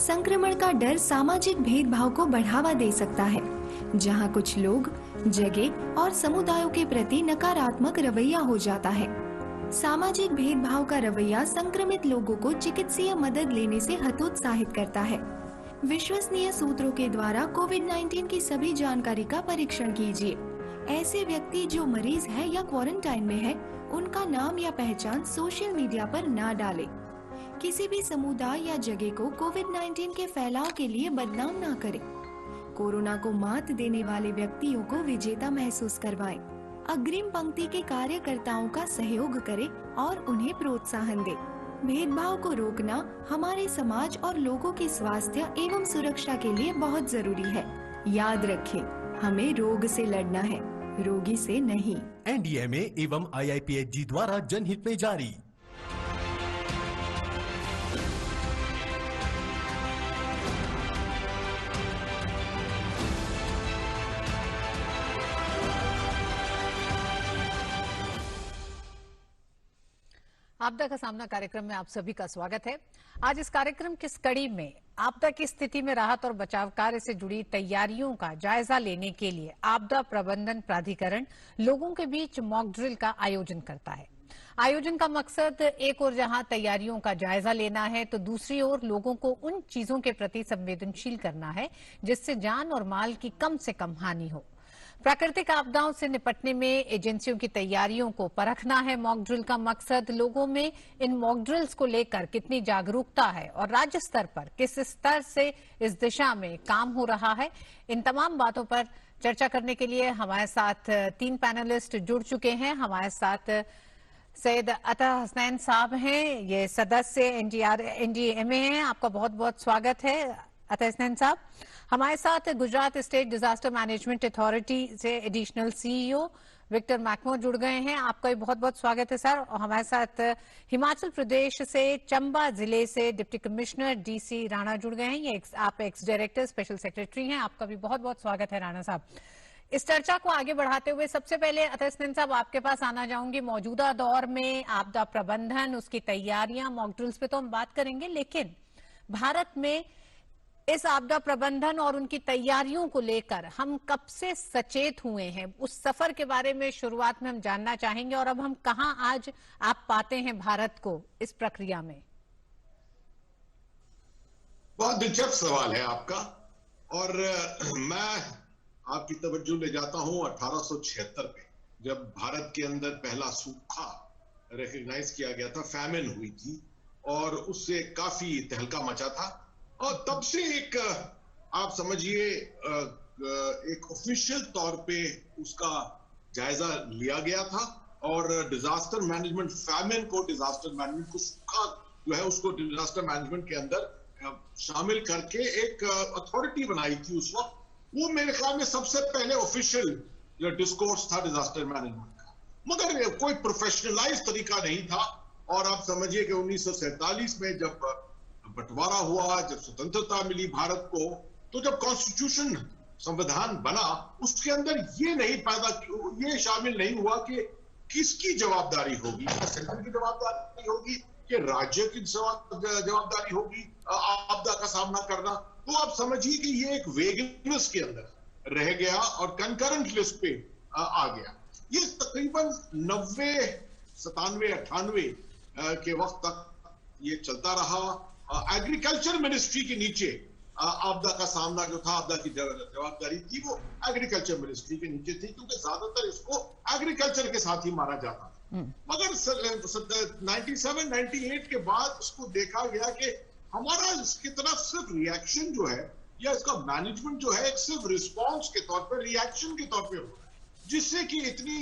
संक्रमण का डर सामाजिक भेदभाव को बढ़ावा दे सकता है, जहां कुछ लोग, जगह और समुदायों के प्रति नकारात्मक रवैया हो जाता है। सामाजिक भेदभाव का रवैया संक्रमित लोगों को चिकित्सीय मदद लेने से हतोत्साहित करता है। विश्वसनीय सूत्रों के द्वारा कोविड-19 की सभी जानकारी का परीक्षण कीजिए। ऐसे व्यक्ति जो मरीज है या क्वारंटाइन में है, उनका नाम या पहचान सोशल मीडिया पर ना डालें। किसी भी समुदाय या जगह को कोविड-19 के फैलाव के लिए बदनाम ना करें। कोरोना को मात देने वाले व्यक्तियों को विजेता महसूस करवाएं। अग्रिम पंक्ति के कार्यकर्ताओं का सहयोग करें और उन्हें प्रोत्साहन दें। भेदभाव को रोकना हमारे समाज और लोगों के स्वास्थ्य एवं सुरक्षा के लिए बहुत जरूरी है। याद रखें, हमें रोग से लड़ना है, रोगी से नहीं। एनडीएमए एवं आईआईपीएचजी द्वारा जनहित में जारी। आपदा का सामना कार्यक्रम में आप सभी का स्वागत है। आज इस कार्यक्रम की कड़ी में आपदा की स्थिति में राहत और बचाव कार्य से जुड़ी तैयारियों का जायजा लेने के लिए आपदा प्रबंधन प्राधिकरण लोगों के बीच मॉक ड्रिल का आयोजन करता है। आयोजन का मकसद एक ओर जहां तैयारियों का जायजा लेना है, तो दूसरी ओर लोगों को उन चीजों के प्रति संवेदनशील करना है जिससे जान और माल की कम से कम हानि हो। प्राकृतिक आपदाओं से निपटने में एजेंसियों की तैयारियों को परखना है मॉक ड्रिल का मकसद। लोगों में इन मॉक ड्रिल्स को लेकर कितनी जागरूकता है और राज्य स्तर पर किस स्तर से इस दिशा में काम हो रहा है, इन तमाम बातों पर चर्चा करने के लिए हमारे साथ 3 पैनलिस्ट जुड़ चुके हैं। हमारे साथ सैयद अता हसनैन साहब हैं, ये सदस्य एनडीएमए हैं। आपका बहुत बहुत स्वागत है अता हसनैन साहब। हमारे साथ Gujarat state disaster management authority से एडिशनल सीईओ विक्टर मैकमोर जुड़ गए हैं। आपका भी बहुत बहुत स्वागत है सर। और हमारे साथ हिमाचल प्रदेश से चंबा जिले से डिप्टी कमिश्नर डीसी राणा जुड़ गए हैं। ये आप एक्स डायरेक्टर स्पेशल सेक्रेटरी हैं। आपका भी बहुत बहुत स्वागत है राणा साहब। इस चर्चा को आगे बढ़ाते हुए सबसे पहले अता हसनैन साहब आपके पास आना चाहूंगी। मौजूदा दौर में आपदा प्रबंधन, उसकी तैयारियां, मॉक ड्रिल्स पे तो हम बात करेंगे, लेकिन भारत में इस आपदा प्रबंधन और उनकी तैयारियों को लेकर हम कब से सचेत हुए हैं, उस सफर के बारे में शुरुआत में हम जानना चाहेंगे। और अब हम कहां आज आप पाते हैं भारत को इस प्रक्रिया में? बहुत दिलचस्प सवाल है आपका। और मैं आपकी तवज्जो ले जाता हूं 1876 पे, जब भारत के अंदर पहला सूखा रिकॉग्नाइज किया गया था, फैमिन हुई थी और उससे काफी तहलका मचा था। और तब से एक आप समझिए एक ऑफिशियल तौर पे उसका जायजा लिया गया था और डिजास्टर मैनेजमेंट, फैमिन को डिजास्टर मैनेजमेंट को, सूखा जो है उसको डिजास्टर मैनेजमेंट के अंदर शामिल करके एक अथॉरिटी बनाई थी उस वक्त। वो मेरे ख्याल में सबसे पहले ऑफिशियल डिस्कोर्स था डिजास्टर मैनेजमेंट का, मगर कोई प्रोफेशनलाइज तरीका नहीं था। और आप समझिए कि 1947 में जब बंटवारा हुआ, जब स्वतंत्रता मिली भारत को, तो जब कॉन्स्टिट्यूशन, संविधान बना, उसके अंदर ये शामिल नहीं हुआ कि किसकी जवाबदारी होगी, सेंटर की जवाबदारी होगी कि राज्य की जवाबदारी होगी आपदा का सामना करना। तो आप समझिए कि ये एक वेगनेस के अंदर रह गया और कंकरेंट लिस्ट पे आ गया। ये तकरीबन 90, 97, 98 के वक्त तक ये चलता रहा। एग्रीकल्चर मिनिस्ट्री के नीचे आपदा का सामना जो था, आपदा की जवाबदारी थी, वो एग्रीकल्चर मिनिस्ट्री के नीचे थी, क्योंकि ज्यादातर इसको एग्रीकल्चर के साथ ही मारा जाता था। मगर 97, 98 के बाद इसको देखा गया कि हमारा इसकी तरफ सिर्फ रिएक्शन जो है, या इसका मैनेजमेंट जो है, एक सिर्फ रिस्पॉन्स के तौर पर, रिएक्शन के तौर पर हो रहा है, जिससे कि इतनी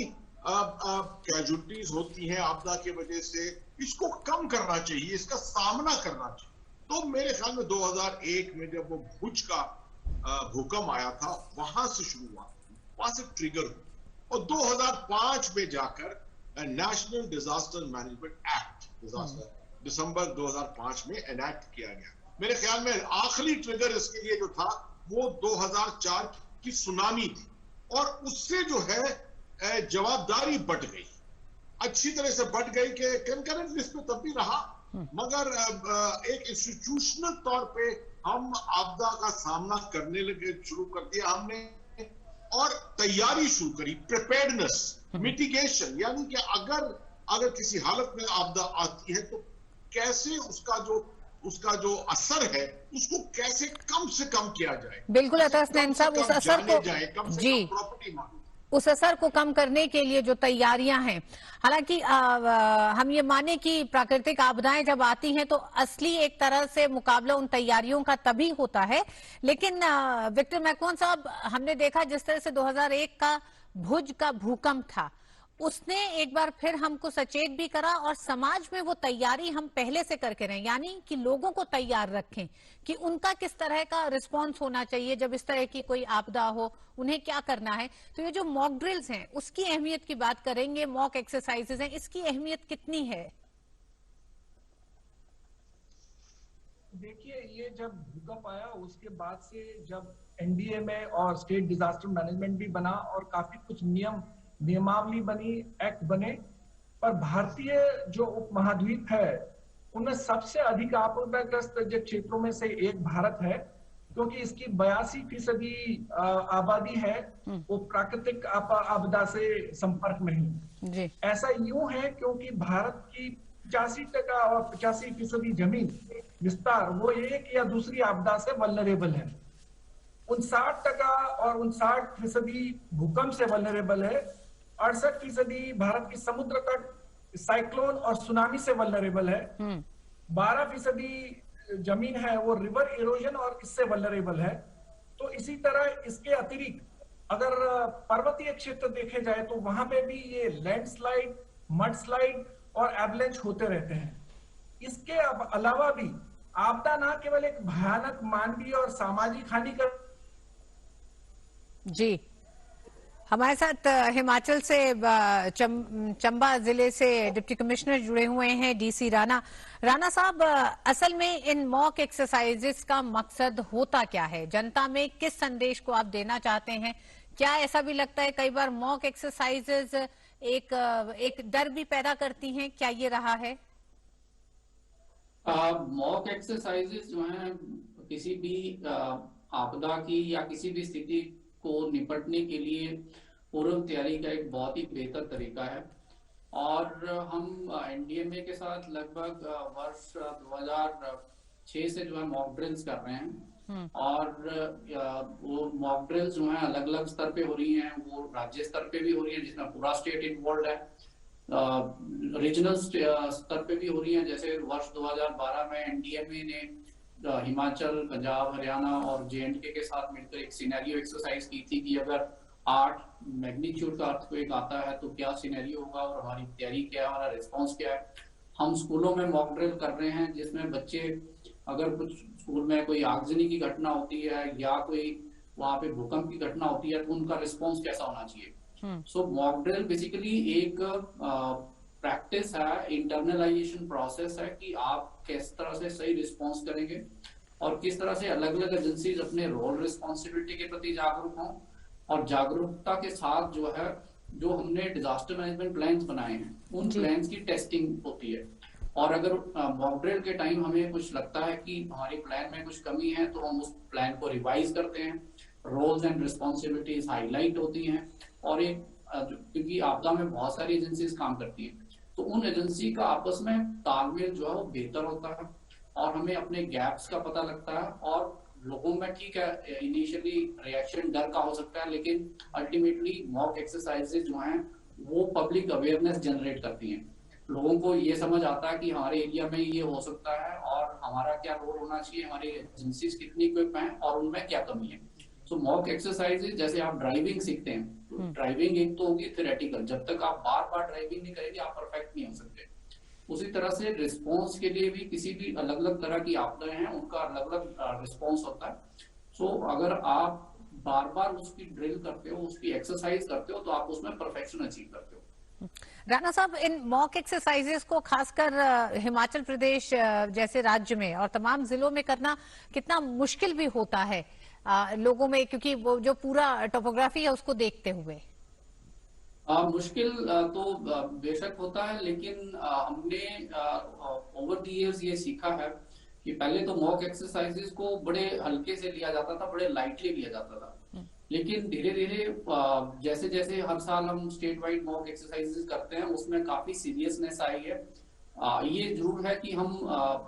कैजुअलिटीज होती हैं आपदा की वजह से। इसको कम करना चाहिए, इसका सामना करना चाहिए। तो मेरे ख्याल में 2001 में जब वो भुज का भूकंप आया था, वहां से शुरू हुआ, वहां से ट्रिगर हुआ। और 2005 में जाकर नेशनल डिजास्टर मैनेजमेंट एक्ट दिसंबर 2005 में एनैक्ट किया गया। मेरे ख्याल में आखिरी ट्रिगर इसके लिए जो था वो 2004 की सुनामी थी, और उससे जो है जवाबदारी बढ़ गई, अच्छी तरह से बढ़ गई कि कंकरेंट लिस्ट में तब भी रहा मगर एक इंस्टीट्यूशनल तौर पे हम आपदा का सामना करने लगे, शुरू कर दिया हमने और तैयारी शुरू करी, प्रिपेयर्डनेस, मिटिगेशन, यानी कि अगर किसी हालत में आपदा आती है तो कैसे उसका जो असर है उसको कैसे कम से कम किया जाए। बिल्कुल अतस नैन साहब, उस असर को कम से जी कम प्रॉपर्टी उस असर को कम करने के लिए जो तैयारियां हैं, हालांकि हम ये माने कि प्राकृतिक आपदाएं जब आती हैं तो असली एक तरह से मुकाबला उन तैयारियों का तभी होता है, लेकिन विक्टर मैकमोहन साहब, हमने देखा जिस तरह से 2001 का भुज का भूकंप था, उसने एक बार फिर हमको सचेत भी करा और समाज में वो तैयारी हम पहले से करके रहे, यानी कि लोगों को तैयार रखें कि उनका किस तरह का रिस्पांस होना चाहिए जब इस तरह की कोई आपदा हो, उन्हें क्या करना है। तो ये जो मॉक ड्रिल्स हैं उसकी अहमियत की बात करेंगे, मॉक एक्सरसाइजेज हैं, इसकी अहमियत कितनी है? देखिए, ये जब भूकंप आया उसके बाद से जब एनडीए में और स्टेट डिजास्टर मैनेजमेंट भी बना और काफी कुछ नियमावली बनी, एक्ट बने, पर भारतीय जो उपमहाद्वीप है उनमें सबसे अधिक आपदाग्रस्त जो क्षेत्रों में से एक भारत है, क्योंकि इसकी 82% आबादी है वो प्राकृतिक आपदा से संपर्क में ही जी। ऐसा यूं है क्योंकि भारत की 85% और 85% जमीन विस्तार वो एक या दूसरी आपदा से वल्नरेबल है, 59% और 59% भूकंप से वल्नरेबल है, 68% भारत की समुद्र तट साइक्लोन और सुनामी से वल्नरेबल है, 12% जमीन है वो रिवर इरोजन और इससे वल्नरेबल है। तो इसी तरह इसके अतिरिक्त अगर पर्वतीय क्षेत्र देखे जाए तो वहां पे भी ये लैंडस्लाइड, मडस्लाइड और एवलेंच होते रहते हैं। इसके अलावा भी आपदा न केवल एक भयानक मानवीय और सामाजिक हानि कर जी। हमारे साथ हिमाचल से चंबा जिले से डिप्टी कमिश्नर जुड़े हुए हैं, डीसी राणा साहब, असल में इन मॉक एक्सरसाइजेस का मकसद होता क्या है? जनता में किस संदेश को आप देना चाहते हैं? क्या ऐसा भी लगता है कई बार मॉक एक्सरसाइजेस एक डर भी पैदा करती हैं? क्या ये रहा है? मॉक एक्सरसाइजेस जो हैं किसी भी आपदा की या किसी भी स्थिति को निपटने के लिए पूर्व तैयारी का एक बहुत ही बेहतर तरीका है और हम एनडीएमए के साथ लगभग वर्ष 2006 से जो है मॉक ड्रिल्स कर रहे हैं और वो मॉक ड्रिल्स जो है अलग अलग स्तर पे हो रही हैं, वो राज्य स्तर पे भी हो रही है जिसमें पूरा स्टेट इन्वॉल्व है, रीजनल स्तर पे भी हो रही है। जैसे वर्ष 2012 में एनडीएमए ने हिमाचल, पंजाब, हरियाणा और जेएंडके के साथ मिलकर एक सिनेरियो एक्सरसाइज की थी कि अगर 8 मैग्नीट्यूड का अर्थक्वेक आता है तो क्या सिनेरियो होगा और हमारी तैयारी क्या है, हमारा रिस्पांस क्या है। हम स्कूलों में मॉक ड्रिल कर रहे हैं जिसमें बच्चे, अगर कुछ स्कूल में कोई आगजनी की घटना होती है या कोई वहां पे भूकंप की घटना होती है तो उनका रिस्पांस कैसा होना चाहिए। सो मॉक ड्रिल बेसिकली एक प्रैक्टिस है, इंटरनलाइजेशन प्रोसेस है कि आप किस तरह से सही रिस्पांस करेंगे और किस तरह से अलग अलग एजेंसीज अपने रोल रिस्पॉन्सिबिलिटी के प्रति जागरूक हों और जागरूकता के साथ जो है जो हमने डिजास्टर मैनेजमेंट प्लान्स बनाए हैं उन प्लान्स की टेस्टिंग होती है। और अगर मॉक ड्रिल के टाइम हमें कुछ लगता है कि हमारे प्लान में कुछ कमी है तो हम उस प्लान को रिवाइज करते हैं, रोल्स एंड रिस्पॉन्सिबिलिटीज हाईलाइट होती हैं और एक क्योंकि आपदा में बहुत सारी एजेंसीज काम करती हैं तो उन एजेंसी का आपस में तालमेल जो है वो बेहतर होता है और हमें अपने गैप्स का पता लगता है और लोगों में ठीक है इनिशियली रिएक्शन डर का हो सकता है लेकिन अल्टीमेटली मॉक एक्सरसाइजेज जो हैं वो पब्लिक अवेयरनेस जनरेट करती हैं। लोगों को ये समझ आता है कि हमारे एरिया में ये हो सकता है और हमारा क्या रोल होना चाहिए, हमारी एजेंसीज कितनी इक्विप हैं और उनमें क्या कमी है। सो मॉक एक्सरसाइजेज जैसे आप ड्राइविंग सीखते हैं तो ड्राइविंग एक तो होगी थ्योरेटिकल, जब तक आप बार बार ड्राइविंग नहीं करेंगे आप परफेक्ट नहीं हो सकते। उसी तरह से रिस्पॉन्स के लिए भी किसी भी अलग अलग तरह की आपदाएं हैं उनका अलग अलग रिस्पॉन्स होता है। सो अगर आप बार बार उसकी ड्रिल करते हो, उसकी एक्सरसाइज करते हो तो आप उसमें परफेक्शन अचीव करते हो। राणा साहब, इन मॉक एक्सरसाइजेस को खासकर हिमाचल प्रदेश जैसे राज्य में और तमाम जिलों में करना कितना मुश्किल भी होता है लोगों में, क्योंकि वो जो पूरा टोपोग्राफी है उसको देखते हुए। मुश्किल तो बेशक होता है, लेकिन हमने ओवर द इयर्स ये सीखा है कि पहले तो मॉक एक्सरसाइजेस को बड़े हल्के से लिया जाता था, बड़े लाइटली लिया जाता था, लेकिन धीरे धीरे जैसे जैसे हर साल हम स्टेट वाइड मॉक एक्सरसाइजेस करते हैं उसमें काफी सीरियसनेस आई है। ये जरूर है कि हम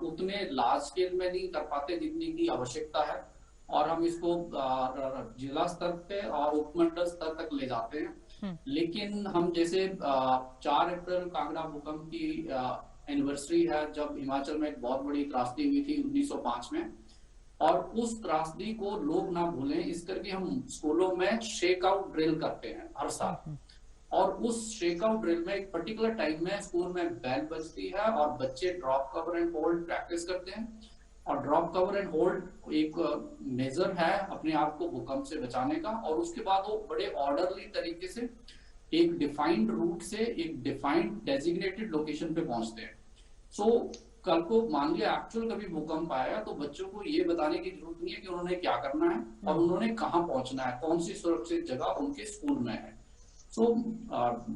उतने लार्ज स्केल में नहीं कर पाते जितनी की आवश्यकता है, और हम इसको जिला स्तर पे और उपमंडल स्तर तक ले जाते हैं। लेकिन हम जैसे 4 अप्रैल कांगड़ा भूकंप की एनिवर्सरी है, जब हिमाचल में एक बहुत बड़ी त्रासदी हुई थी 1905 में, और उस त्रासदी को लोग ना भूलें इस करके हम स्कूलों में शेक आउट ड्रिल करते हैं हर साल। और उस शेक आउट ड्रिल में एक पर्टिकुलर टाइम में स्कूल में बेल बजती है और बच्चे drop cover and hold practice करते हैं। और ड्रॉप कवर एंड होल्ड एक मेजर है अपने आप को भूकंप से बचाने का, और उसके बाद वो बड़े ऑर्डरली तरीके से एक डिफाइंड रूट से एक डिफाइंड डेजिग्नेटेड लोकेशन पे पहुंचते हैं। सो कल को मान लिया एक्चुअल कभी भूकंप आया तो बच्चों को ये बताने की जरूरत नहीं है कि उन्होंने क्या करना है और उन्होंने कहाँ पहुंचना है, कौन सी सुरक्षित जगह उनके स्कूल में है। सो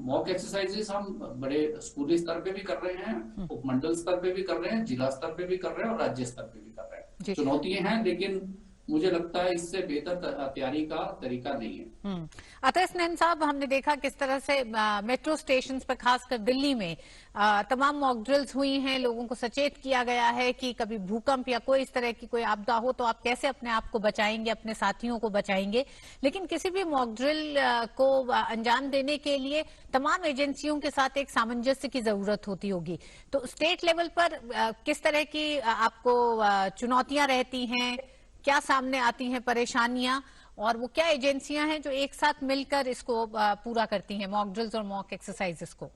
मॉक एक्सरसाइजेस हम बड़े स्कूली स्तर पे भी कर रहे हैं, उपमंडल स्तर पे भी कर रहे हैं, जिला स्तर पे भी कर रहे हैं और राज्य स्तर पे भी कर रहे हैं। चुनौतियां हैं, लेकिन मुझे लगता है इससे बेहतर तैयारी का तरीका नहीं है। अतः स्नेन साहब, हमने देखा किस तरह से मेट्रो स्टेशन पर खासकर दिल्ली में तमाम मॉक ड्रिल्स हुई हैं, लोगों को सचेत किया गया है कि कभी भूकंप या कोई इस तरह की कोई आपदा हो तो आप कैसे अपने आप को बचाएंगे, अपने साथियों को बचाएंगे। लेकिन किसी भी मॉक ड्रिल को अंजाम देने के लिए तमाम एजेंसियों के साथ एक सामंजस्य की जरूरत होती होगी। तो स्टेट लेवल पर किस तरह की आपको चुनौतियां रहती हैं, क्या सामने आती हैं परेशानियां, और वो क्या एजेंसियां हैं जो एक साथ मिलकर इसको पूरा करती हैं, मॉक ड्रिल्स और मॉक एक्सरसाइजेस को?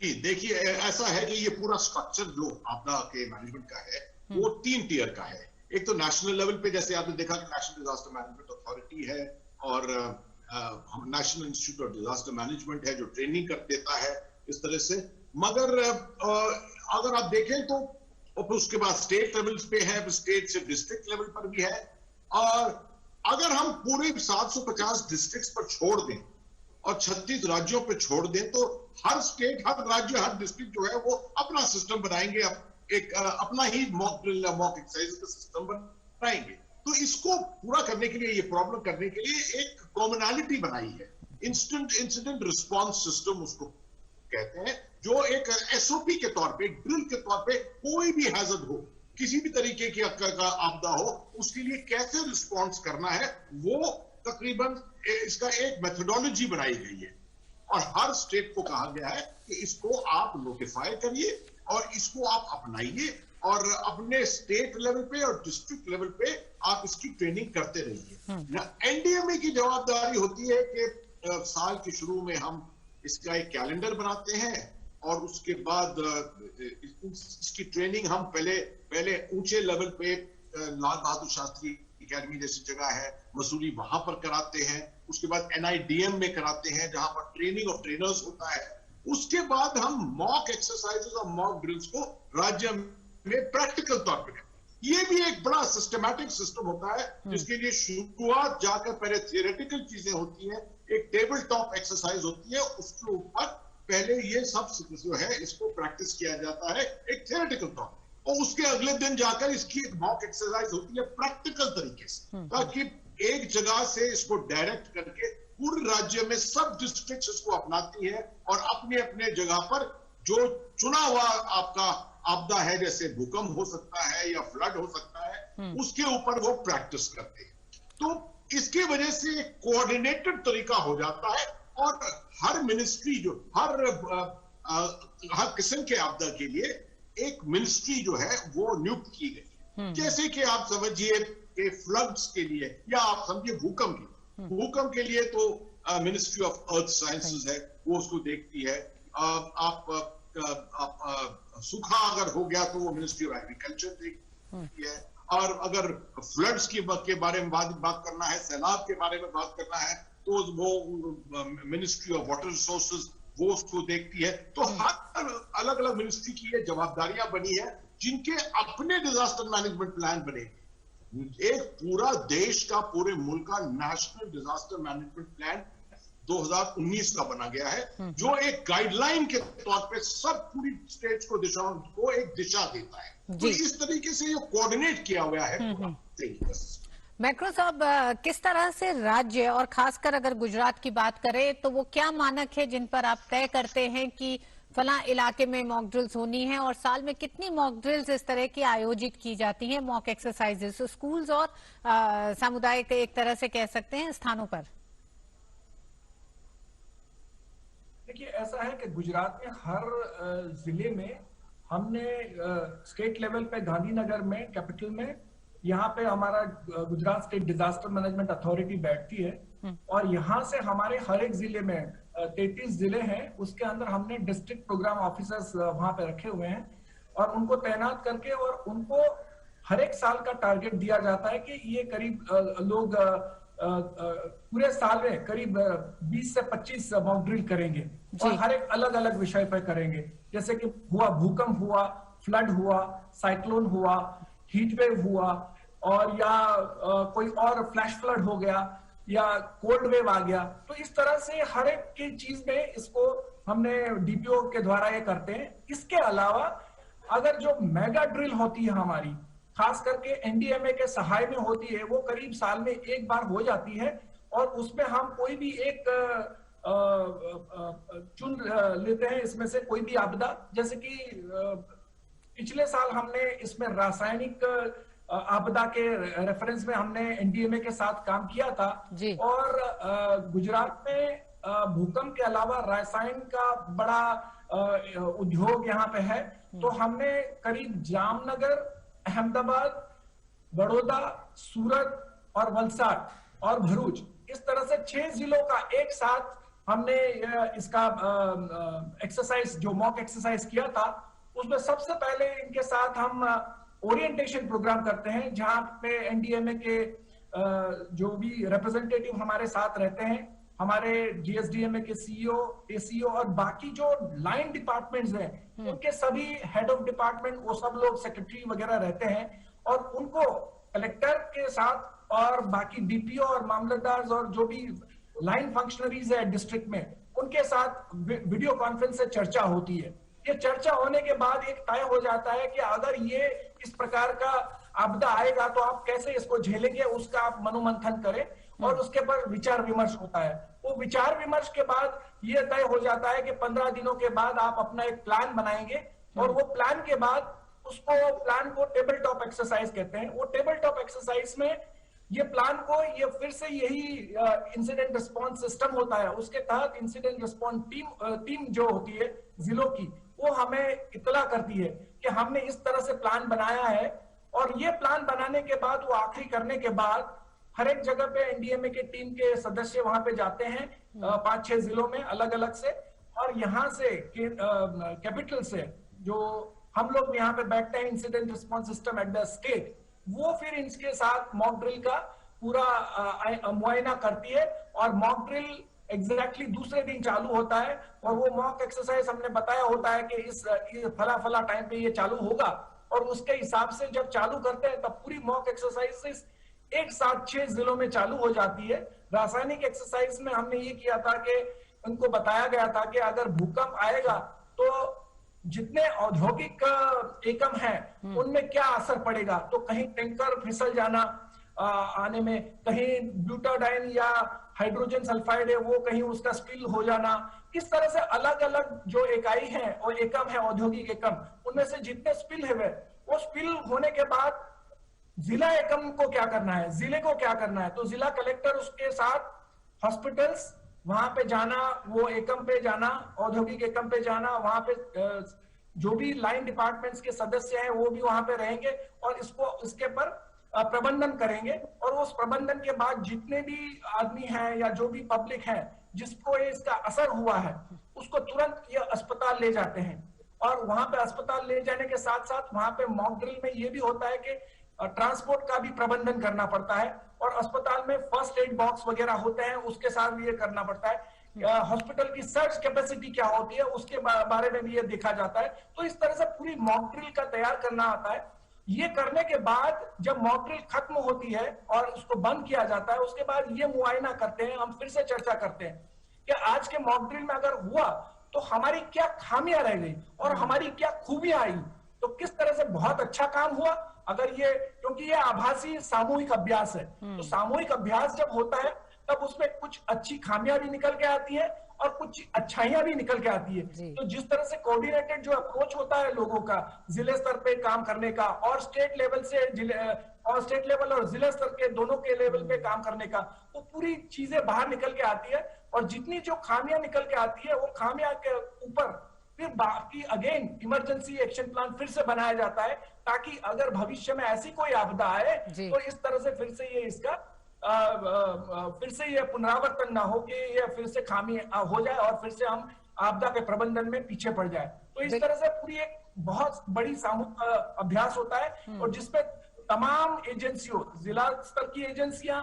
देखिए, ऐसा है कि ये पूरा स्ट्रक्चर जो आपदा के मैनेजमेंट का है वो 3 टियर का है। एक तो नेशनल लेवल पे, जैसे आपने देखा कि नेशनल डिजास्टर मैनेजमेंट अथॉरिटी है और national institute of disaster management है जो ट्रेनिंग कर देता है इस तरह से। मगर अगर आप देखें तो उसके बाद स्टेट लेवल पे है, स्टेट से डिस्ट्रिक्ट लेवल पर भी है। और अगर हम पूरे 750 डिस्ट्रिक्ट्स पर छोड़ दें और 36 राज्यों पे छोड़ दें तो हर स्टेट, हर राज्य, हर डिस्ट्रिक्ट जो है वो अपना सिस्टम बनाएंगे, एक अपना ही मॉक ड्रिल या मॉक एक्सरसाइज का सिस्टम बनाएंगे। तो इसको पूरा करने के लिए, ये प्रॉब्लम करने के लिए एक कॉमनैलिटी बनाई है, इंसिडेंट रिस्पॉन्स सिस्टम उसको कहते हैं, जो एक एसओपी के तौर पे, ड्रिल के तौर पे कोई भी हैजर्ड हो, किसी भी तरीके की आपदा हो, उसके लिए कैसे रिस्पॉन्स करना है, वो तकरीबन इसका एक मेथोडोलॉजी बनाई गई है। और हर स्टेट को कहा गया है कि इसको आप नोटिफाई करिए और इसको आप अपनाइए और अपने स्टेट लेवल पे और डिस्ट्रिक्ट लेवल पे आप इसकी ट्रेनिंग करते रहिए। एनडीएमए की जवाबदारी होती है कि साल के शुरू में हम इसका एक कैलेंडर बनाते हैं और उसके बाद इसकी ट्रेनिंग हम पहले ऊंचे लेवल पे लाल बहादुर शास्त्री एकेडमी जैसी जगह है मसूरी, वहां पर कराते हैं। उसके बाद NIDM में कराते हैं जहां पर ट्रेनिंग ऑफ ट्रेनर्स होता है। उसके बाद हम मॉक एक्सरसाइजेस और मॉक ड्रिल्स को राज्य में प्रैक्टिकल तौर पर करते हैं। ये भी एक बड़ा सिस्टमैटिक सिस्टम होता है जिसके लिए शुरुआत जाकर पहले थियोरेटिकल चीजें होती हैं, एक टेबल टॉप एक्सरसाइज होती है, उसके ऊपर पहले ये सब जो है इसको प्रैक्टिस किया जाता है एक थियोरेटिकल तौर, और उसके अगले दिन जाकर इसकी एक मॉक एक्सरसाइज होती है प्रैक्टिकल तरीके से, ताकि एक जगह से इसको डायरेक्ट करके पूरे राज्य में सब डिस्ट्रिक्ट्स इसको अपनाती है और अपने अपने जगह पर जो चुना हुआ आपका आपदा है, जैसे भूकंप हो सकता है या फ्लड हो सकता है, उसके ऊपर वो प्रैक्टिस करते हैं। तो इसकी वजह से एक कोऑर्डिनेटेड तरीका हो जाता है और हर मिनिस्ट्री जो हर किस्म के आपदा के लिए एक मिनिस्ट्री जो है वो नियुक्त की गई। जैसे कि आप समझिए कि फ्लड्स के लिए या आप समझिए भूकंप के लिए तो मिनिस्ट्री ऑफ अर्थ साइंसेज है, वो उसको देखती है। सूखा अगर हो गया तो वो मिनिस्ट्री ऑफ एग्रीकल्चर देखती है। और अगर फ्लड्स के बारे में बात करना है, सैलाब के बारे में बात करना है, तो वो मिनिस्ट्री ऑफ वाटर रिसोर्सेज वो उसको देखती है। तो हर अलग अलग मिनिस्ट्री की ये जवाबदारियां बनी है जिनके अपने डिजास्टर मैनेजमेंट प्लान बने। एक पूरा देश का, पूरे मुल्क का नेशनल डिजास्टर मैनेजमेंट प्लान 2019 का बना गया है, जो एक गाइडलाइन के तौर पे सब पूरी स्टेट्स को एक दिशा देता है। तो इस तरीके से ये कोऑर्डिनेट किया हुआ है। मैक्रो साहब, किस तरह से राज्य और खासकर अगर गुजरात की बात करें तो वो क्या मानक है जिन पर आप तय करते हैं कि फला इलाके में मॉक ड्रिल्स होनी है, और साल में कितनी मॉक ड्रिल्स इस तरह की आयोजित की जाती हैं, मॉक एक्सरसाइजेस स्कूल्स और समुदाय के एक तरह से कह सकते हैं स्थानों पर? देखिए, ऐसा है कि गुजरात में हर जिले में हमने स्टेट लेवल पे गांधीनगर में कैपिटल में यहाँ पे हमारा Gujarat state disaster management authority बैठती है, और यहाँ से हमारे हर एक जिले में 33 जिले हैं, उसके अंदर हमने डिस्ट्रिक्ट प्रोग्राम ऑफिसर्स वहां पे रखे हुए हैं, और उनको तैनात करके और उनको हर एक साल का टारगेट दिया जाता है कि ये करीब लोग पूरे साल में करीब 20 से 25 मॉक ड्रिल करेंगे, और हर एक अलग अलग विषय पर करेंगे। जैसे कि हुआ भूकंप हुआ, फ्लड हुआ, साइक्लोन हुआ, हीट वेव हुआ, और या कोई और फ्लैश फ्लड हो गया, या कोल्ड वेव आ गया। तो इस तरह से हर एक की चीज में इसको हमने डीपीओ के द्वारा ये करते हैं। इसके अलावा अगर जो मेगा ड्रिल होती है हमारी, खास करके एनडीएमए के सहाय में होती है, वो करीब साल में एक बार हो जाती है, और उसमें हम कोई भी एक चुन लेते हैं इसमें से कोई भी आपदा। जैसे कि पिछले साल हमने इसमें रासायनिक आपदा के रेफरेंस में हमने एनडीएमए के साथ काम किया था, और गुजरात में भूकंप के अलावा रासायन का बड़ा उद्योग यहाँ पे है। तो हमने करीब जामनगर, अहमदाबाद, बड़ौदा, सूरत और वलसाड और भरूच, इस तरह से 6 जिलों का एक साथ हमने इसका एक्सरसाइज, जो मॉक एक्सरसाइज किया था, उसमें सबसे पहले इनके साथ हम ओरिएंटेशन प्रोग्राम करते हैं, जहां पे एनडीएमए के जो भी रिप्रेजेंटेटिव हमारे साथ रहते हैं, हमारे जीएसडीएमए के सीईओ, एसीईओ और बाकी जो लाइन डिपार्टमेंट्स हैं, उनके सभी हेड ऑफ डिपार्टमेंट, वो सब लोग सेक्रेटरी वगैरह रहते हैं, और उनको कलेक्टर के साथ और बाकी डीपीओ और मामलतदार और जो भी लाइन फंक्शनरीज है डिस्ट्रिक्ट में, उनके साथ वीडियो कॉन्फ्रेंस से चर्चा होती है। ये चर्चा होने के बाद एक तय हो जाता है कि अगर ये इस प्रकार का आपदा आएगा तो आप कैसे इसको झेलेंगे, उसका आप मनोमंथन करें, और उसके पर विचार विमर्श होता है। वो विचार विमर्श के बाद ये तय हो जाता है कि 15 दिनों के बाद आप अपना एक प्लान बनाएंगे, और वो प्लान के बाद उसको प्लान को टेबल टॉप एक्सरसाइज कहते हैं। वो टेबल टॉप एक्सरसाइज में ये प्लान को ये फिर से यही इंसिडेंट रिस्पांस सिस्टम होता है, उसके तहत इंसिडेंट रिस्पांस टीम जो होती है जिलों की, वो हमें इत्तला करती है कि हमने इस तरह से प्लान बनाया है। और ये प्लान बनाने के बाद, वो आखिरी करने के बाद, हर एक जगह पे एनडीएमए के टीम के सदस्य वहां पे जाते हैं 5-6 जिलों में अलग अलग से, और यहाँ से कैपिटल से जो हम लोग यहाँ पे बैठते हैं incident response system at the state, वो फिर इनके साथ मॉक ड्रिल का पूरा मुआयना करती है, और मॉक ड्रिल एग्जैक्टली दूसरे दिन चालू होता है। और वो मॉक एक्सरसाइज हमने बताया होता है कि इस फला फला टाइम पे ये चालू होगा, और उसके हिसाब से जब चालू करते हैं तब पूरी मॉक एक्सरसाइज एक साथ 6 जिलों में चालू हो जाती है। रासायनिक एक्सरसाइज में हमने ये किया था कि उनको बताया गया था कि अगर भूकंप आएगा तो जितने औद्योगिक एकम हैं उनमें क्या असर पड़ेगा। तो कहीं टैंकर फिसल जाना आने में, कहीं ब्यूटाडाइन या हाइड्रोजन सल्फाइड है वो कहीं उसका स्पिल हो जाना, किस तरह से अलग अलग जो इकाई है और एकम है औद्योगिक एकम, उनमें से जितने स्पिल है वो स्पिल होने के बाद जिला एकम को क्या करना है, जिले को क्या करना है। तो जिला कलेक्टर उसके साथ हॉस्पिटल्स वहां पे जाना, वो एकम पे जाना, औद्योगिक एकम पे जाना, वहां पे जो भी लाइन डिपार्टमेंट्स के सदस्य हैं वो भी वहां पे रहेंगे और इसके पर प्रबंधन करेंगे। और उस प्रबंधन के बाद जितने भी आदमी हैं या जो भी पब्लिक है जिसको इसका असर हुआ है उसको तुरंत ये अस्पताल ले जाते हैं। और वहां पे अस्पताल ले जाने के साथ साथ वहां पे मॉक ड्रिल में ये भी होता है कि ट्रांसपोर्ट का भी प्रबंधन करना पड़ता है, और अस्पताल में फर्स्ट एड बॉक्स वगैरह होते हैं उसके साथ भी ये करना पड़ता है। हॉस्पिटल की सर्च कैपेसिटी क्या होती है उसके बारे में भी ये देखा जाता है। तो इस तरह से पूरी मॉक ड्रिल का तैयार करना आता है। ये करने के बाद जब मॉक ड्रिल खत्म होती है और उसको बंद किया जाता है, उसके बाद ये मुआयना करते हैं, हम फिर से चर्चा करते हैं कि आज के मॉक ड्रिल में अगर हुआ तो हमारी क्या खामियां रह गई और हमारी क्या खूबियां आई, तो किस तरह से बहुत अच्छा काम हुआ। अगर ये, क्योंकि ये आभासी सामूहिक अभ्यास है, तो सामूहिक अभ्यास जब होता है तब उसमें कुछ अच्छी खामियां भी निकल के आती है और कुछ अच्छाइयां भी निकल के आती है। तो जिस तरह से कोऑर्डिनेटेड जो अप्रोच होता है लोगों का जिले स्तर पे काम करने का और स्टेट लेवल से और स्टेट लेवल और जिला स्तर के दोनों के लेवल पे काम करने का, वो पूरी चीजें बाहर निकल के आती है। और जितनी जो खामियां निकल के आती है वो खामियां के ऊपर फिर बाकी अगेन इमरजेंसी एक्शन प्लान फिर से बनाया जाता है, ताकि अगर भविष्य में ऐसी कोई आपदा आए तो इस तरह से फिर से ये इसका फिर से ये पुनरावर्तन ना हो कि ये फिर से खामी हो जाए और फिर से हम आपदा के प्रबंधन में पीछे पड़ जाए। तो इस तरह से पूरी एक बहुत बड़ी सामूहिक अभ्यास होता है और जिसपे तमाम एजेंसियों, जिला स्तर की एजेंसियां,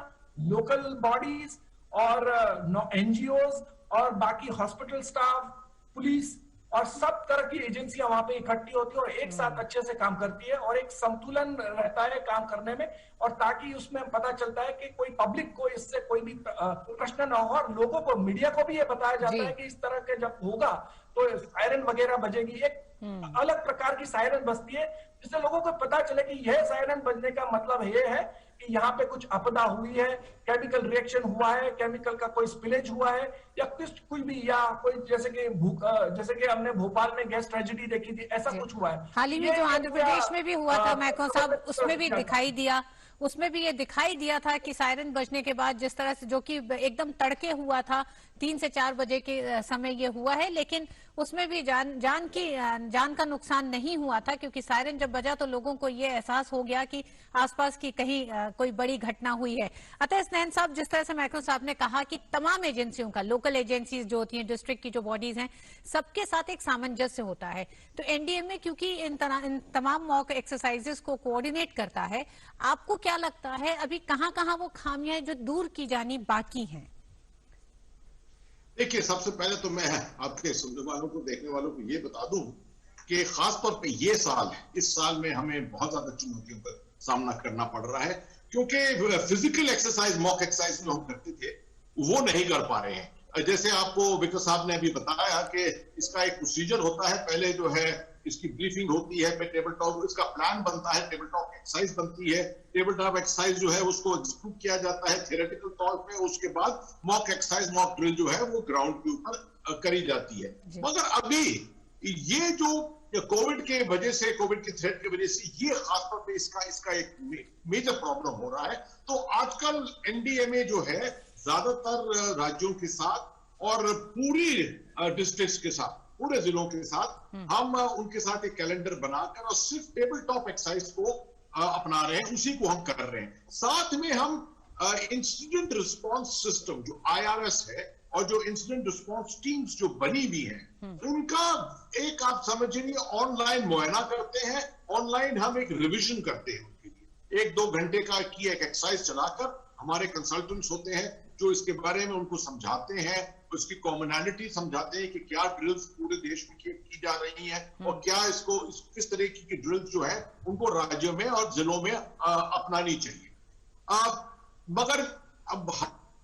लोकल बॉडीज और एनजीओज और बाकी हॉस्पिटल स्टाफ, पुलिस और सब तरह की एजेंसियां वहां पे इकट्ठी होती है और एक साथ अच्छे से काम करती है और एक संतुलन रहता है काम करने में। और ताकि उसमें पता चलता है कि कोई पब्लिक को इससे कोई भी प्रश्न ना हो और लोगों को, मीडिया को भी ये बताया जाता है कि इस तरह के जब होगा तो सायरन वगैरह बजेगी, एक अलग प्रकार की सायरन बजती है जिससे लोगों को पता चले कि यह सायरन बजने का मतलब ये है कि यहाँ पे कुछ आपदा हुई है, केमिकल रिएक्शन हुआ है, केमिकल का कोई स्पिलेज हुआ है या कोई भी, या कोई जैसे कि हमने भोपाल में गैस ट्रेजेडी देखी थी, ऐसा कुछ हुआ है। हाल ही में जो आंध्र प्रदेश में भी हुआ था महको साहब, उसमें भी ये दिखाई दिया था कि सायरन बजने के बाद जिस तरह से, जो कि एकदम तड़के हुआ था, 3 से 4 बजे के समय ये हुआ है, लेकिन उसमें भी जान का नुकसान नहीं हुआ था, क्योंकि सायरन जब बजा तो लोगों को ये एहसास हो गया कि आसपास की कहीं कोई बड़ी घटना हुई है। अतः स्नेहन साहब, जिस तरह से मैक्रो साहब ने कहा कि तमाम एजेंसियों का, लोकल एजेंसीज जो होती हैं, डिस्ट्रिक्ट की जो बॉडीज हैं, सबके साथ एक सामंजस्य होता है। तो एनडीएमए क्योंकि इन तमाम मॉक एक्सरसाइजेस को कोऑर्डिनेट करता है, आपको क्या लगता है अभी कहां वो खामियां जो दूर की जानी बाकी हैं? देखिए, सबसे पहले तो मैं आपके सुनने वालों को, देखने वालों को ये बता दूं कि खासतौर पे ये साल, इस साल में हमें बहुत ज्यादा चुनौतियों का सामना करना पड़ रहा है, क्योंकि फिजिकल एक्सरसाइज, मॉक एक्सरसाइज जो हम करते थे वो नहीं कर पा रहे हैं। जैसे आपको विक्टर साहब ने अभी बताया कि इसका एक प्रोसीजर होता है, पहले जो है इसकी ब्रीफिंग होती है, फिर टेबल टॉप इसका प्लान बनता है, टेबल टॉप एक्सरसाइज बनती है, टेबल टॉप एक्सरसाइज जो है उसको एग्जीक्यूट किया जाता है थियोरेटिकल तौर पे, उसके बाद मॉक एक्सरसाइज, मॉक ड्रिल जो है वो ग्राउंड के ऊपर करी जाती है। मगर अभी ये जो कोविड के वजह से, कोविड के थ्रेट की वजह से ये खासतौर पे इसका एक मेजर प्रॉब्लम हो रहा है। तो आजकल एनडीएमए जो है ज्यादातर राज्यों के साथ और पूरी डिस्ट्रिक्ट्स के साथ, पूरे जिलों के साथ हम उनके साथ एक कैलेंडर बनाकर और सिर्फ टेबल टॉप एक्सरसाइज को अपना रहे हैं, उसी को हम कर रहे हैं। साथ में हम इंसिडेंट रिस्पांस सिस्टम जो IRS है और जो इंसिडेंट रिस्पांस टीम्स जो बनी हुई हैं, उनका एक, आप समझिए, ऑनलाइन मुआयना करते हैं, ऑनलाइन हम एक रिवीजन करते हैं उनके लिए। 1-2 घंटे का की एक एक्सरसाइज चलाकर हमारे कंसल्टेंट्स होते हैं जो इसके बारे में उनको समझाते हैं, उसकी कॉमनैलिटी समझाते हैं कि क्या ड्रिल्स पूरे देश में की जा रही हैं और क्या किस तरह की ड्रिल्स जो है उनको राज्यों में और जिलों में अपनानी चाहिए। मगर अब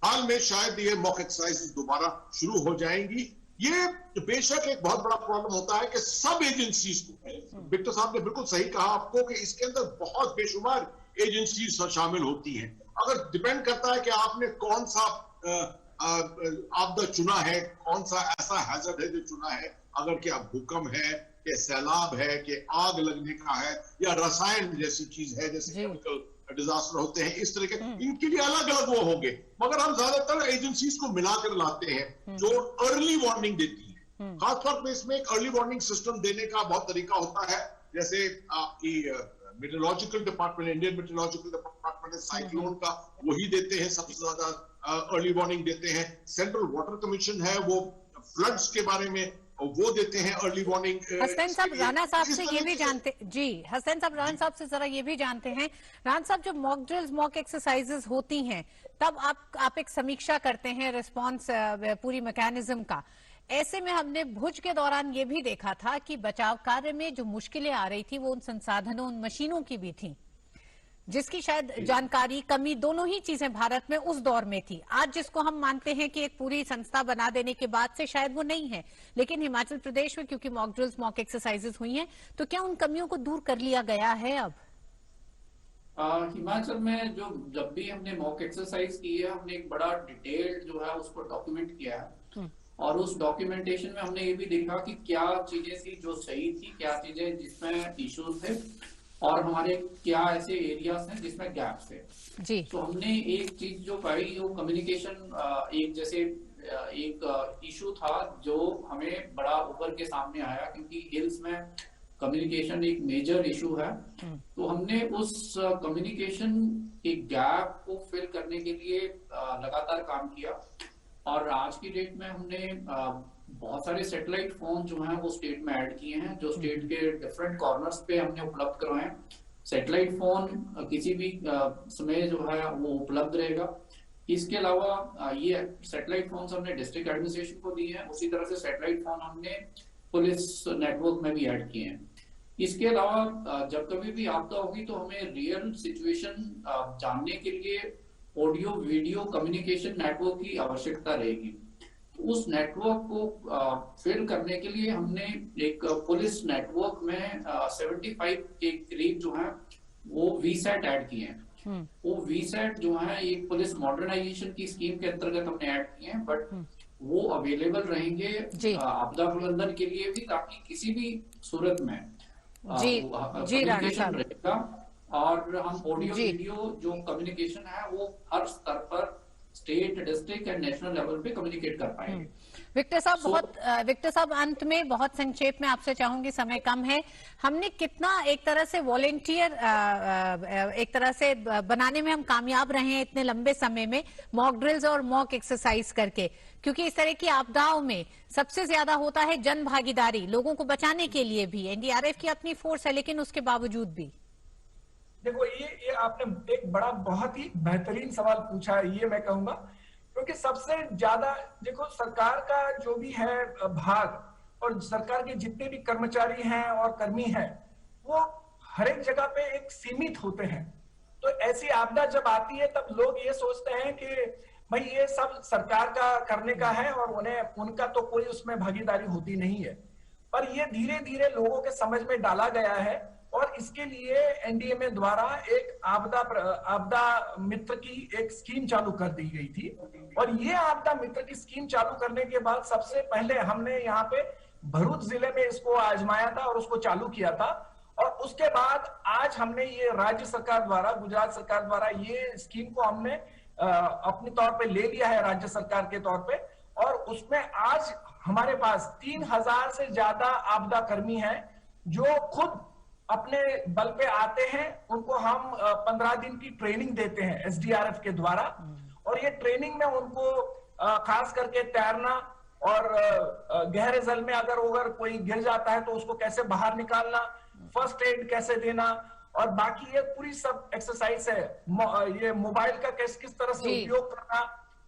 हाल में शायद ये मॉक एक्सरसाइज दोबारा शुरू हो जाएंगी। ये बेशक एक बहुत बड़ा प्रॉब्लम होता है कि सब एजेंसीज को, विक्टर साहब ने बिल्कुल सही कहा आपको कि इसके अंदर बहुत बेशुमार एजेंसीज शामिल होती हैं। अगर डिपेंड करता है कि आपने कौन सा आपदा चुना है, कौन सा ऐसा हैजर्ड है जो चुना है, अगर क्या भूकंप है, कि सैलाब है, कि आग लगने का है, या रसायन जैसी चीज है, जैसे केमिकल डिजास्टर होते हैं, इस तरह के, इनके लिए अलग अलग वो होंगे। मगर हम ज्यादातर एजेंसीज को मिलाकर लाते हैं जो अर्ली वार्निंग देती है। खासतौर पर इसमें एक अर्ली वार्निंग सिस्टम देने का बहुत तरीका होता है। जैसे आपकी meteorological department, Indian meteorological department cyclone का वही देते हैं, सबसे ज्यादा अर्ली वार्निंग देते हैं। सेंट्रल वाटर कमीशन है, वो फ्लड्स के बारे में वो देते हैं अर्ली वार्निंग। हसन साहब राणा साहब से ये भी जानते जी, हसन साहब राणा साहब से जरा ये भी जानते हैं, राणा साहब, जब मॉक ड्रिल्स, मॉक एक्सरसाइजेस होती हैं, तब आप एक समीक्षा करते हैं रिस्पांस पूरी मैकेनिज्म का। ऐसे में हमने भुज के दौरान ये भी देखा था कि बचाव कार्य में जो मुश्किलें आ रही थी वो उन संसाधनों, उन मशीनों की भी थी। जिसकी शायद जानकारी, कमी दोनों ही चीजें भारत में उस दौर में थी। आज जिसको हम मानते हैं कि एक पूरी संस्था बना देने के बाद से शायद वो नहीं है, लेकिन हिमाचल प्रदेश में क्योंकि मॉक ड्रिल्स, मॉक एक्सरसाइजेस हुई हैं, तो क्या उन कमियों को दूर कर लिया गया है अब? हिमाचल में जो जब भी हमने मॉक एक्सरसाइज की है, हमने एक बड़ा डिटेल जो है उसको डॉक्यूमेंट किया है, और उस डॉक्यूमेंटेशन में हमने ये भी देखा कि क्या चीजें थी जो सही थी, क्या चीजें जिसमें इश्यूज थे, और हमारे क्या ऐसे एरियाज हैं जिसमें गैप्स है जी। तो हमने एक चीज जो पाई, वो कम्युनिकेशन, एक जैसे एक इशू था जो हमें बड़ा उभर के सामने आया, क्योंकि हिल्स में कम्युनिकेशन एक मेजर इशू है। तो हमने उस कम्युनिकेशन के गैप को फिल करने के लिए लगातार काम किया, और आज की डेट में हमने बहुत सारे सैटेलाइट फोन जो हैं वो स्टेट में ऐड किए हैं, जो स्टेट के डिफरेंट कॉर्नर्स पे हमने उपलब्ध करवाए हैं। सैटेलाइट फोन किसी भी समय जो है वो उपलब्ध रहेगा। इसके अलावा ये सैटेलाइट फोन हमने डिस्ट्रिक्ट एडमिनिस्ट्रेशन को दिए हैं, उसी तरह से सैटेलाइट फोन हमने पुलिस नेटवर्क में भी ऐड किए हैं। इसके अलावा जब कभी भी आपदा होगी तो हमें रियल सिचुएशन जानने के लिए ऑडियो वीडियो कम्युनिकेशन नेटवर्क की आवश्यकता रहेगी। उस नेटवर्क को फिल करने के लिए हमने एक पुलिस नेटवर्क में 75 के करीब जो है वो वीसैट ऐड किए हैं। वो वीसैट जो है एक पुलिस मॉडर्नाइजेशन की स्कीम के अंतर्गत हमने ऐड किए हैं, बट वो अवेलेबल रहेंगे आपदा प्रबंधन के लिए भी, ताकि किसी भी सूरत में जी राणा साहब रहेगा। और हम ऑडियो वीडियो जो कम्युनिकेशन है वो हर स्तर पर state, district and national level पे कम्युनिकेट कर पाएंगे। विक्टर साहब, विक्टर साहब अंत में बहुत संक्षेप में आपसे चाहूंगी, समय कम है, हमने कितना एक तरह से वॉलेंटियर एक तरह से बनाने में हम कामयाब रहे हैं इतने लंबे समय में, मॉक ड्रिल्स और मॉक एक्सरसाइज करके? क्योंकि इस तरह की आपदाओं में सबसे ज्यादा होता है जन भागीदारी, लोगों को बचाने के लिए भी एनडीआरएफ की अपनी फोर्स है, लेकिन उसके बावजूद भी। देखो, ये आपने एक बड़ा बहुत ही बेहतरीन सवाल पूछा है, ये मैं कहूंगा, क्योंकि सबसे ज्यादा देखो सरकार का जो भी है भाग और सरकार के जितने भी कर्मचारी हैं और कर्मी हैं, वो हर एक जगह पे एक सीमित होते हैं। तो ऐसी आपदा जब आती है तब लोग ये सोचते हैं कि भाई ये सब सरकार का करने का है और उनका तो कोई उसमें भागीदारी होती नहीं है। पर ये धीरे धीरे लोगों के समझ में डाला गया है, और इसके लिए एनडीएमए द्वारा एक आपदा मित्र की एक स्कीम चालू कर दी गई थी। और ये आपदा मित्र की स्कीम चालू करने के बाद सबसे पहले हमने यहाँ पे भरूच जिले में इसको आजमाया था और उसको चालू किया था, और उसके बाद आज हमने ये राज्य सरकार द्वारा, गुजरात सरकार द्वारा ये स्कीम को हमने अपने तौर पे ले लिया है राज्य सरकार के तौर पे। और उसमें आज हमारे पास 3000 से ज्यादा आपदा कर्मी हैं जो खुद अपने बल पे आते हैं। उनको हम 15 दिन की ट्रेनिंग देते हैं एसडीआरएफ के द्वारा, और ये ट्रेनिंग में उनको खास करके तैरना और गहरे जल में अगर कोई गिर जाता है तो उसको कैसे बाहर निकालना, फर्स्ट एड कैसे देना, और बाकी ये पूरी सब एक्सरसाइज है, ये मोबाइल का किस तरह से उपयोग करना,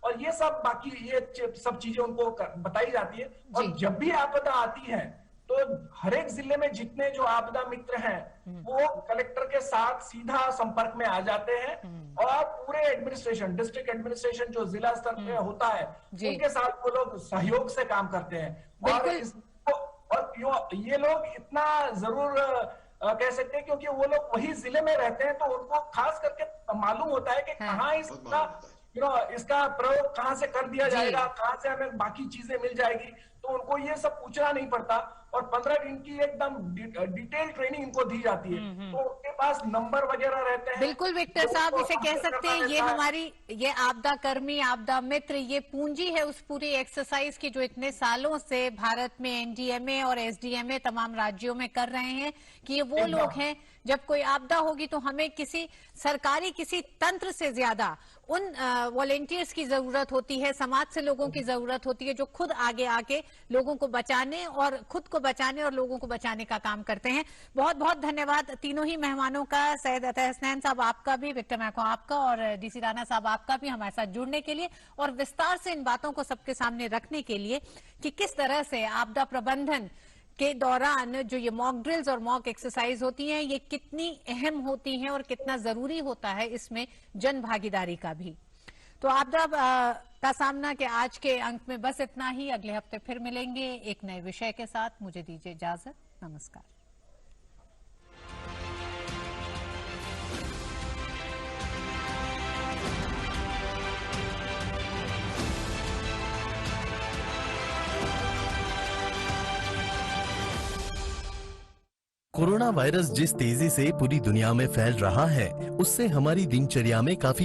और ये सब बाकी ये सब चीजें उनको बताई जाती है। और जब भी आपदा आती है तो हर एक जिले में जितने जो आपदा मित्र हैं वो कलेक्टर के साथ सीधा संपर्क में आ जाते हैं, और पूरे एडमिनिस्ट्रेशन, डिस्ट्रिक्ट एडमिनिस्ट्रेशन जो जिला स्तर पे होता है, उनके साथ वो लोग सहयोग से काम करते हैं। और ये लोग इतना जरूर कह सकते हैं क्योंकि वो लोग वही जिले में रहते हैं, तो उनको खास करके मालूम होता है कि कहाँ इसका प्रयोग कहाँ से कर दिया जाएगा, कहाँ से हमें बाकी चीजें मिल जाएगी, तो उनको ये सब पूछना नहीं पड़ता। और 15 दिन की एकदम डिटेल ट्रेनिंग इनको दी जाती है, तो उनके पास नंबर वगैरह रहते हैं। बिल्कुल विक्टर साहब, इसे कह सकते हैं ये हमारी ये आपदा कर्मी, आपदा मित्र, ये पूंजी है उस पूरी एक्सरसाइज की जो इतने सालों से भारत में एनडीएमए और एसडीएमए तमाम राज्यों में कर रहे हैं, कि ये वो लोग हैं जब कोई आपदा होगी तो हमें किसी सरकारी किसी तंत्र से ज्यादा उन वॉलेंटियर्स की जरूरत होती है, समाज से लोगों की जरूरत होती है जो खुद आगे आके लोगों को बचाने और खुद को बचाने और लोगों को बचाने का काम करते हैं। बहुत बहुत धन्यवाद तीनों ही मेहमानों का, सैयद अतः हसनैन साहब आपका भी, विक्टर मैको आपका, और डीसी राणा साहब आपका भी हमारे साथ जुड़ने के लिए और विस्तार से इन बातों को सबके सामने रखने के लिए कि किस तरह से आपदा प्रबंधन के दौरान जो ये मॉक ड्रिल्स और मॉक एक्सरसाइज होती हैं, ये कितनी अहम होती हैं और कितना जरूरी होता है इसमें जन भागीदारी का भी। तो आपदा का सामना के आज के अंक में बस इतना ही। अगले हफ्ते फिर मिलेंगे एक नए विषय के साथ। मुझे दीजिए इजाजत। नमस्कार। कोरोना वायरस जिस तेजी से पूरी दुनिया में फैल रहा है, उससे हमारी दिनचर्या में काफी